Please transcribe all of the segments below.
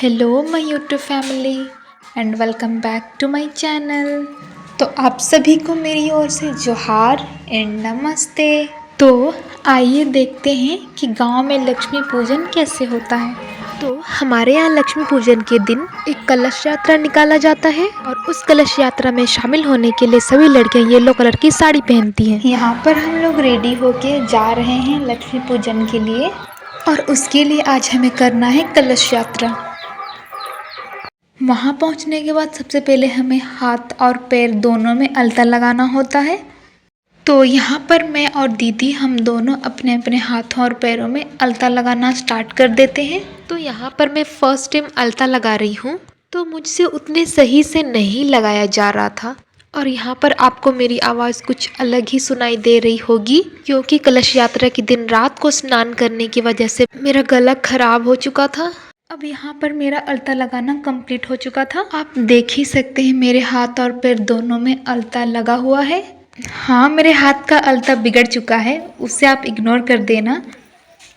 Hello my YouTube family and welcome back to my channel. तो आप सभी को मेरी ओर से जोहार एंड नमस्ते। तो आइए देखते हैं कि गांव में लक्ष्मी पूजन कैसे होता है। तो हमारे यहाँ लक्ष्मी पूजन के दिन एक कलश यात्रा निकाला जाता है और उस कलश यात्रा में शामिल होने के लिए सभी लड़कियां येलो कलर की साड़ी पहनती हैं। यहाँ पर हम लोग रेडी होके जा रहे हैं लक्ष्मी पूजन के लिए और उसके लिए आज हमें करना है कलश यात्रा। वहाँ पहुँचने के बाद सबसे पहले हमें हाथ और पैर दोनों में अलता लगाना होता है। तो यहाँ पर मैं और दीदी हम दोनों अपने अपने हाथों और पैरों में अलता लगाना स्टार्ट कर देते हैं। तो यहाँ पर मैं फर्स्ट टाइम अलता लगा रही हूँ, तो मुझसे उतने सही से नहीं लगाया जा रहा था और यहाँ पर आपको मेरी आवाज़ कुछ अलग ही सुनाई दे रही होगी, क्योंकि कलश यात्रा के दिन रात को स्नान करने की वजह से मेरा गला खराब हो चुका था। अब यहाँ पर मेरा अलता लगाना कंप्लीट हो चुका था। आप देख ही सकते हैं मेरे हाथ और पैर दोनों में अलता लगा हुआ है। हाँ, मेरे हाथ का अलता बिगड़ चुका है, उसे आप इग्नोर कर देना,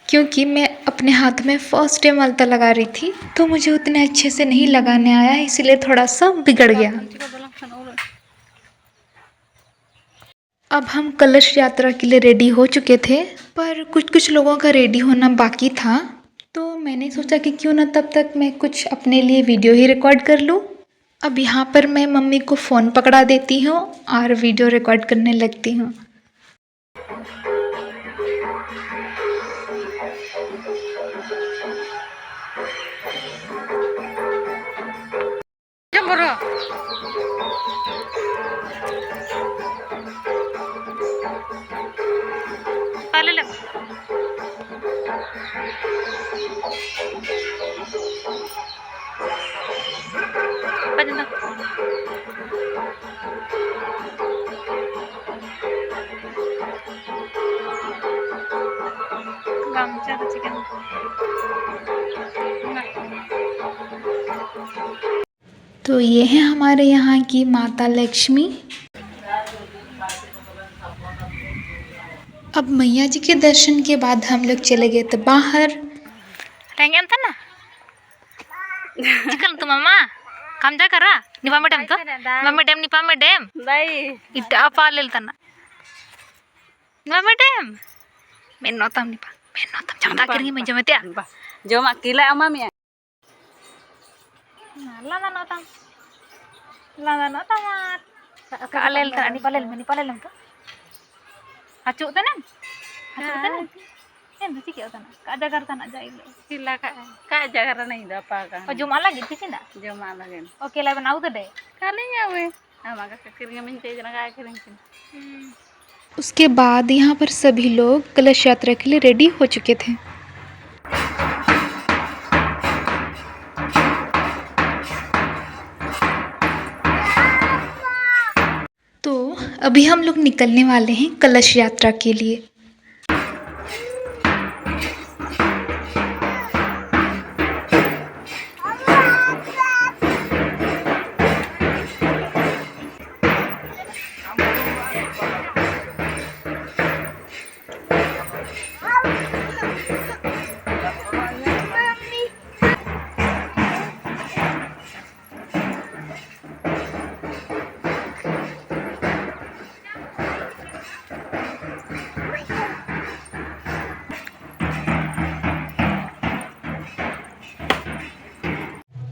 क्योंकि मैं अपने हाथ में फर्स्ट टाइम अलता लगा रही थी तो मुझे उतने अच्छे से नहीं लगाने आया, इसलिए थोड़ा सा बिगड़ गया। अब हम कलश यात्रा के लिए रेडी हो चुके थे, पर कुछ कुछ लोगों का रेडी होना बाकी था, तो मैंने सोचा कि क्यों ना तब तक मैं कुछ अपने लिए वीडियो ही रिकॉर्ड कर लूँ। अब यहाँ पर मैं मम्मी को फ़ोन पकड़ा देती हूँ और वीडियो रिकॉर्ड करने लगती हूँ। तो ये है हमारे यहाँ की माता लक्ष्मी। अब मैया जी के दर्शन के बाद हम लोग चले गए थे बाहर। Rengen tanah. Cikan tu mama. Kam ja kara. Nipa medem tu. Nipa medem. Dai. Ita apa lel tanah. Nipa medem. Men notam nipa. Men notam. Jangan tak kiri meja mati ya. Jom akila ama mi. Lana notam. Lana notamat. Kalel tanah. Nipa lel tu. Acuk tanah. Acuk tanah. Em tu cikik tanah. Kak jagar tanah jai lo. Sila ka jagara nahi da pa ka. Oh jom lagi di sini. Jom lagi. Oke lah benau tu deh. Kali ya we. Ama ka kiringa min te jana ka kiringa. उसके बाद यहाँ पर सभी लोग कलश यात्रा के लिए रेडी हो चुके थे। तो अभी हम लोग निकलने वाले हैं कलश यात्रा के लिए।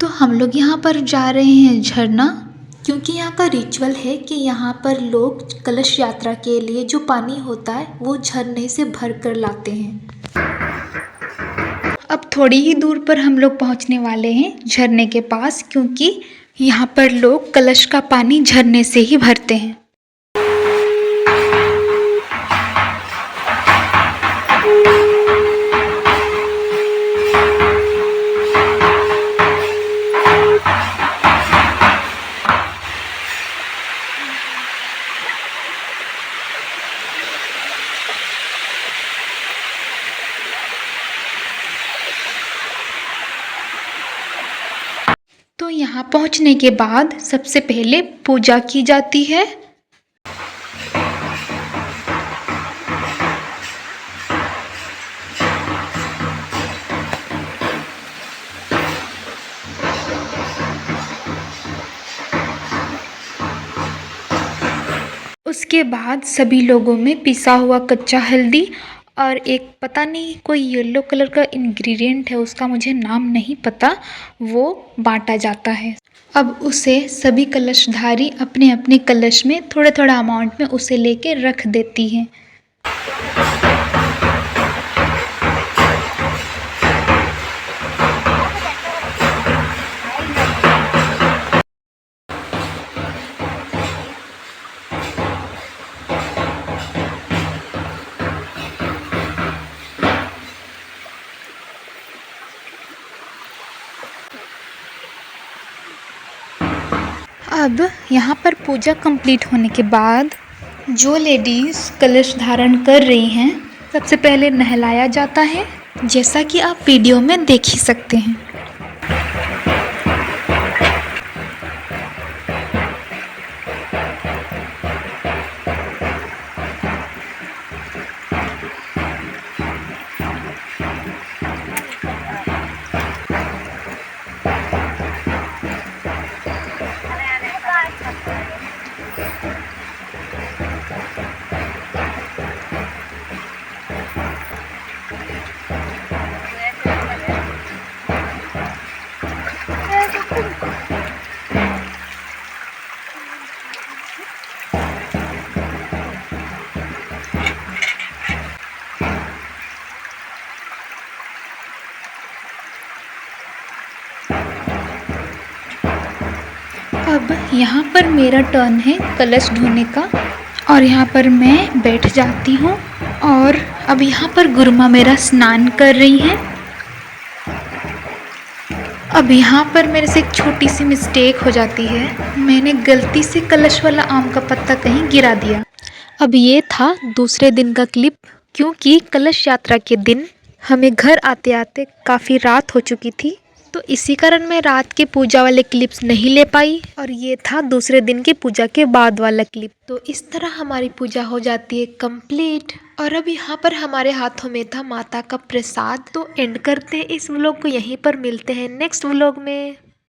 तो हम लोग यहाँ पर जा रहे हैं झरना, क्योंकि यहाँ का रिचुअल है कि यहाँ पर लोग कलश यात्रा के लिए जो पानी होता है वो झरने से भर कर लाते हैं। अब थोड़ी ही दूर पर हम लोग पहुँचने वाले हैं झरने के पास, क्योंकि यहाँ पर लोग कलश का पानी झरने से ही भरते हैं। तो यहाँ पहुँचने के बाद सबसे पहले पूजा की जाती है। उसके बाद सभी लोगों में पिसा हुआ कच्चा हल्दी और एक पता नहीं कोई येलो कलर का इंग्रेडिएंट है, उसका मुझे नाम नहीं पता, वो बांटा जाता है। अब उसे सभी कलशधारी अपने अपने कलश में थोड़ा थोड़ा अमाउंट में उसे लेके रख देती हैं। अब यहाँ पर पूजा कंप्लीट होने के बाद जो लेडीज़ कलश धारण कर रही हैं, सबसे पहले नहलाया जाता है, जैसा कि आप वीडियो में देख ही सकते हैं। अब यहाँ पर मेरा टर्न है कलश धोने का और यहाँ पर मैं बैठ जाती हूँ और अब यहाँ पर गुरुमा मेरा स्नान कर रही हैं। अब यहाँ पर मेरे से एक छोटी सी मिस्टेक हो जाती है, मैंने गलती से कलश वाला आम का पत्ता कहीं गिरा दिया। अब ये था दूसरे दिन का क्लिप, क्योंकि कलश यात्रा के दिन हमें घर आते आते काफ़ी रात हो चुकी थी, तो इसी कारण मैं रात के पूजा वाले क्लिप्स नहीं ले पाई और ये था दूसरे दिन की पूजा के बाद वाला क्लिप। तो इस तरह हमारी पूजा हो जाती है कंप्लीट और अब यहाँ पर हमारे हाथों में था माता का प्रसाद। तो एंड करते हैं इस व्लॉग को यहीं पर, मिलते हैं नेक्स्ट व्लॉग में।